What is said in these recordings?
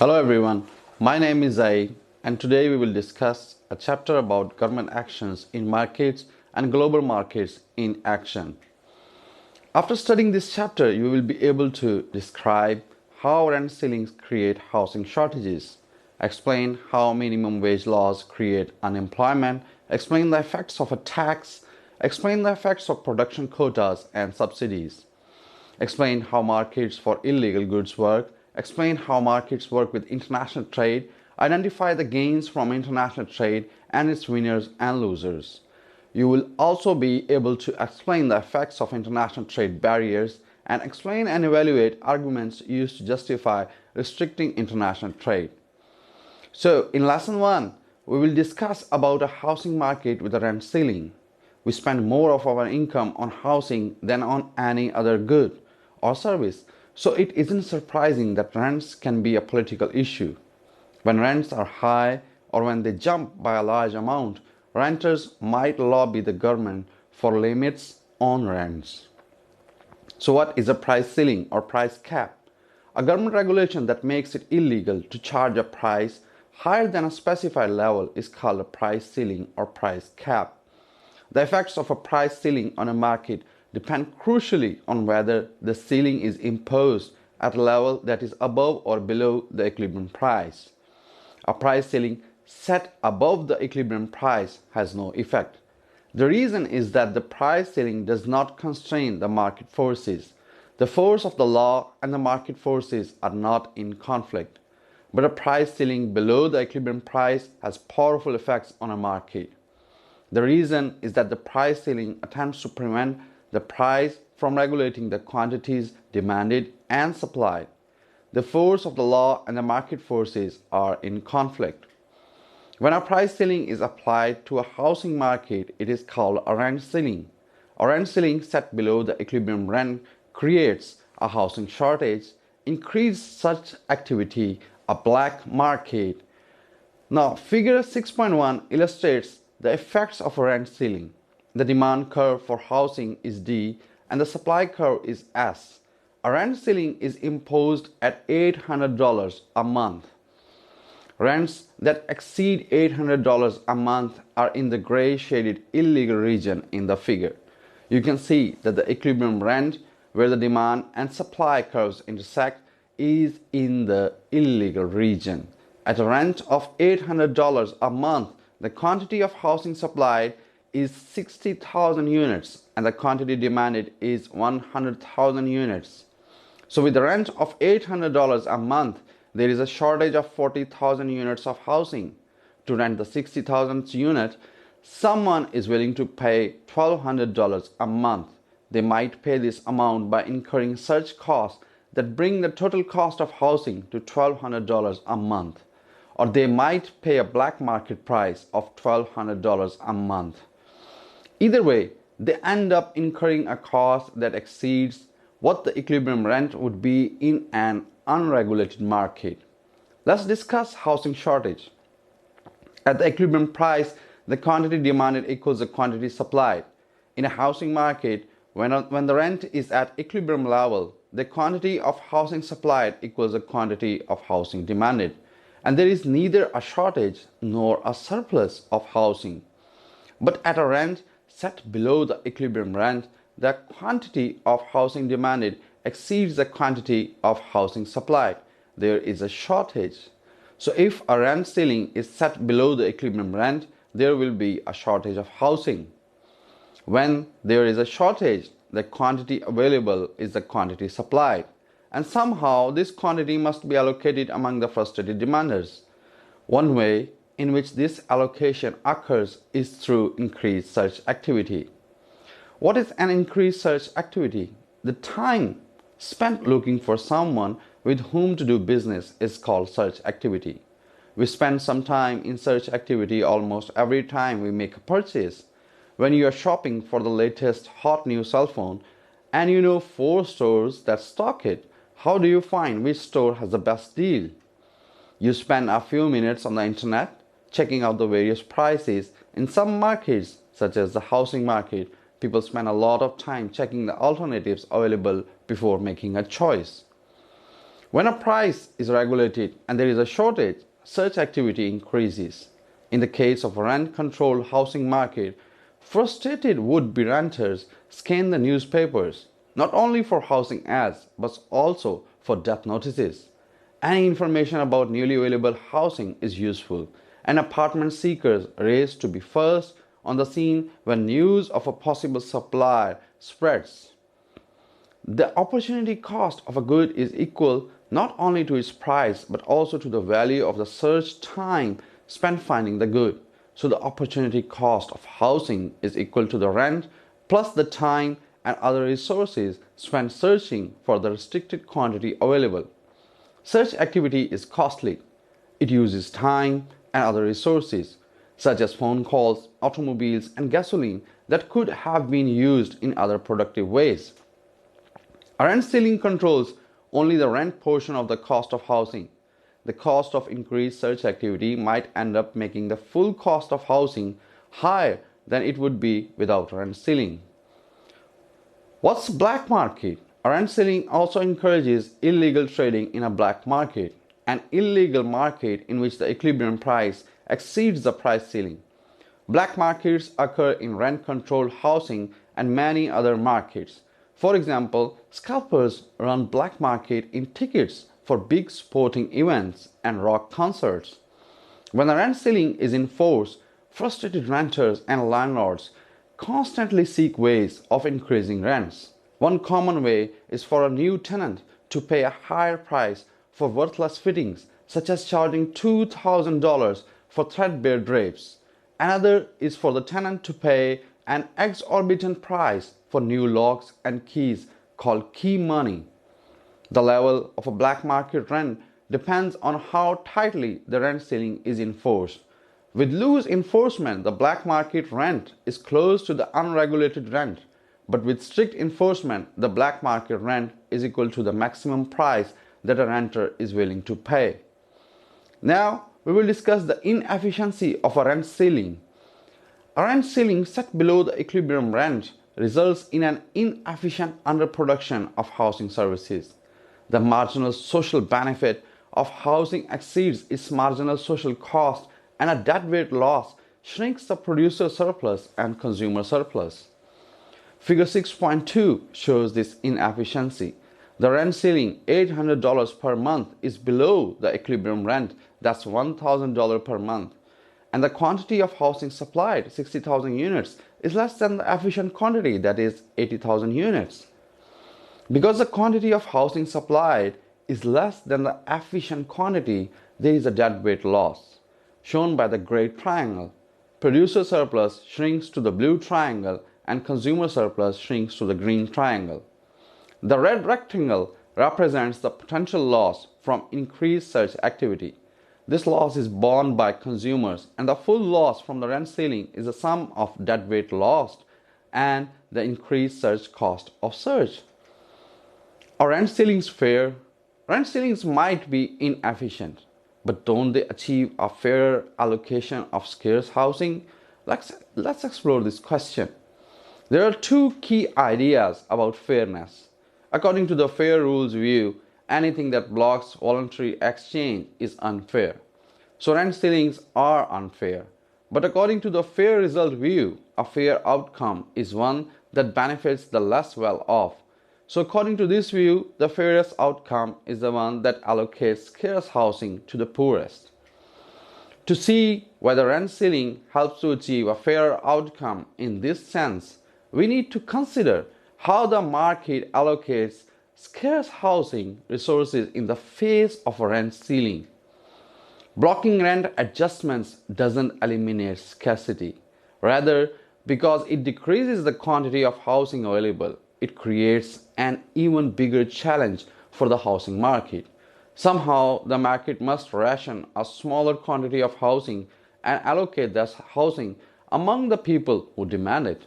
Hello everyone, my name is Zaid and today we will discuss a chapter about government actions in markets and global markets in action. After studying this chapter, you will be able to describe how rent ceilings create housing shortages, explain how minimum wage laws create unemployment, explain the effects of a tax, explain the effects of production quotas and subsidies, explain how markets for illegal goods work, explain how markets work with international trade, identify the gains from international trade and its winners and losers. You will also be able to explain the effects of international trade barriers and explain and evaluate arguments used to justify restricting international trade. So, in lesson 1, we will discuss about a housing market with a rent ceiling. We spend more of our income on housing than on any other good or service, so it isn't surprising that rents can be a political issue. When rents are high or when they jump by a large amount, renters might lobby the government for limits on rents. So, what is a price ceiling or price cap? A government regulation that makes it illegal to charge a price higher than a specified level is called a price ceiling or price cap. The effects of a price ceiling on a market depend crucially on whether the ceiling is imposed at a level that is above or below the equilibrium price. A price ceiling set above the equilibrium price has no effect. The reason is that the price ceiling does not constrain the market forces. The force of the law and the market forces are not in conflict. But a price ceiling below the equilibrium price has powerful effects on a market. The reason is that the price ceiling attempts to prevent the price from regulating the quantities demanded and supplied. The force of the law and the market forces are in conflict. When a price ceiling is applied to a housing market, it is called a rent ceiling. A rent ceiling set below the equilibrium rent creates a housing shortage, increases such activity, a black market. Now, figure 6.1 illustrates the effects of a rent ceiling. The demand curve for housing is D and the supply curve is S. A rent ceiling is imposed at $800 a month. Rents that exceed $800 a month are in the gray shaded illegal region in the figure. You can see that the equilibrium rent, where the demand and supply curves intersect, is in the illegal region. At a rent of $800 a month, the quantity of housing supplied is 60,000 units and the quantity demanded is 100,000 units. So with the rent of $800 a month, there is a shortage of 40,000 units of housing. To rent the 60,000th unit, someone is willing to pay $1,200 a month. They might pay this amount by incurring such costs that bring the total cost of housing to $1,200 a month. Or they might pay a black market price of $1,200 a month. Either way, they end up incurring a cost that exceeds what the equilibrium rent would be in an unregulated market. Let's discuss housing shortage. At the equilibrium price, the quantity demanded equals the quantity supplied. In a housing market, when the rent is at equilibrium level, the quantity of housing supplied equals the quantity of housing demanded. And there is neither a shortage nor a surplus of housing. But at a rent set below the equilibrium rent, the quantity of housing demanded exceeds the quantity of housing supplied. There is a shortage. So if a rent ceiling is set below the equilibrium rent, there will be a shortage of housing. When there is a shortage, the quantity available is the quantity supplied. And somehow this quantity must be allocated among the frustrated demanders. One way in which this allocation occurs is through increased search activity. What is an increased search activity? The time spent looking for someone with whom to do business is called search activity. We spend some time in search activity almost every time we make a purchase. When you are shopping for the latest hot new cell phone and you know 4 stores that stock it, how do you find which store has the best deal? You spend a few minutes on the internet checking out the various prices. In some markets, such as the housing market, people spend a lot of time checking the alternatives available before making a choice. When a price is regulated and there is a shortage, search activity increases. In the case of a rent-controlled housing market, frustrated would-be renters scan the newspapers, not only for housing ads but also for death notices. Any information about newly available housing is useful, and apartment seekers race to be first on the scene when news of a possible supply spreads. The opportunity cost of a good is equal not only to its price but also to the value of the search time spent finding the good. So the opportunity cost of housing is equal to the rent plus the time and other resources spent searching for the restricted quantity available. Search activity is costly. It uses time and other resources, such as phone calls, automobiles, and gasoline, that could have been used in other productive ways. Rent ceiling controls only the rent portion of the cost of housing. The cost of increased search activity might end up making the full cost of housing higher than it would be without rent ceiling. What's black market? Rent ceiling also encourages illegal trading in a black market, an illegal market in which the equilibrium price exceeds the price ceiling. Black markets occur in rent-controlled housing and many other markets. For example, scalpers run black market in tickets for big sporting events and rock concerts. When the rent ceiling is in force, frustrated renters and landlords constantly seek ways of increasing rents. One common way is for a new tenant to pay a higher price for worthless fittings, such as charging $2,000 for threadbare drapes. Another is for the tenant to pay an exorbitant price for new locks and keys called key money. The level of a black market rent depends on how tightly the rent ceiling is enforced. With loose enforcement, the black market rent is close to the unregulated rent, but with strict enforcement, the black market rent is equal to the maximum price that a renter is willing to pay. Now, we will discuss the inefficiency of a rent ceiling. A rent ceiling set below the equilibrium rent results in an inefficient underproduction of housing services. The marginal social benefit of housing exceeds its marginal social cost, and a deadweight loss shrinks the producer surplus and consumer surplus. Figure 6.2 shows this inefficiency. The rent ceiling, $800 per month, is below the equilibrium rent, that's $1,000 per month. And the quantity of housing supplied, 60,000 units, is less than the efficient quantity, that is 80,000 units. Because the quantity of housing supplied is less than the efficient quantity, there is a deadweight loss, shown by the gray triangle. Producer surplus shrinks to the blue triangle and consumer surplus shrinks to the green triangle. The red rectangle represents the potential loss from increased search activity. This loss is borne by consumers, and the full loss from the rent ceiling is the sum of deadweight lost and the increased search cost of search. Are rent ceilings fair? Rent ceilings might be inefficient, but don't they achieve a fair allocation of scarce housing? Let's explore this question. There are two key ideas about fairness. According to the fair rules view, anything that blocks voluntary exchange is unfair. So rent ceilings are unfair. But according to the fair result view, a fair outcome is one that benefits the less well off. So according to this view, the fairest outcome is the one that allocates scarce housing to the poorest. To see whether rent ceiling helps to achieve a fair outcome in this sense, we need to consider how the market allocates scarce housing resources in the face of a rent ceiling. Blocking rent adjustments doesn't eliminate scarcity. Rather, because it decreases the quantity of housing available, it creates an even bigger challenge for the housing market. Somehow, the market must ration a smaller quantity of housing and allocate that housing among the people who demand it.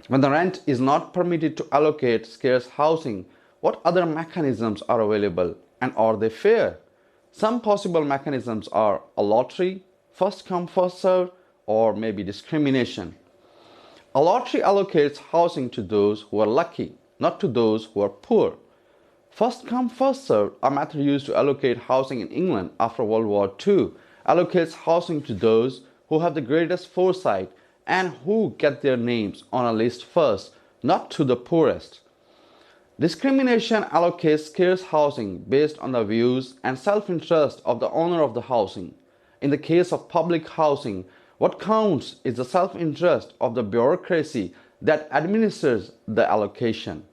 When the rent is not permitted to allocate scarce housing, what other mechanisms are available, and are they fair? Some possible mechanisms are a lottery, first come first served, or maybe discrimination. A lottery allocates housing to those who are lucky, not to those who are poor. First come, first served, a method used to allocate housing in England after World War II, allocates housing to those who have the greatest foresight and who get their names on a list first, not to the poorest. Discrimination allocates scarce housing based on the views and self-interest of the owner of the housing. In the case of public housing, what counts is the self-interest of the bureaucracy that administers the allocation.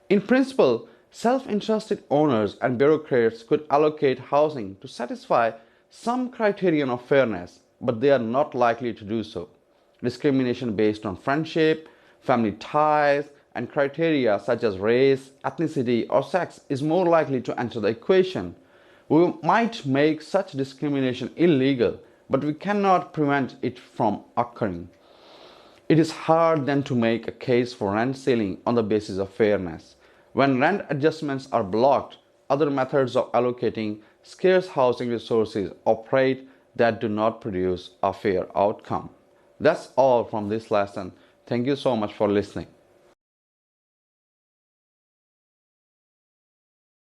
In principle, self-interested owners and bureaucrats could allocate housing to satisfy some criterion of fairness, but they are not likely to do so. Discrimination based on friendship, family ties, and criteria such as race, ethnicity, or sex is more likely to enter the equation. We might make such discrimination illegal, but we cannot prevent it from occurring. It is hard then to make a case for rent ceiling on the basis of fairness. When rent adjustments are blocked, other methods of allocating scarce housing resources operate that do not produce a fair outcome. That's all from this lesson. Thank you so much for listening.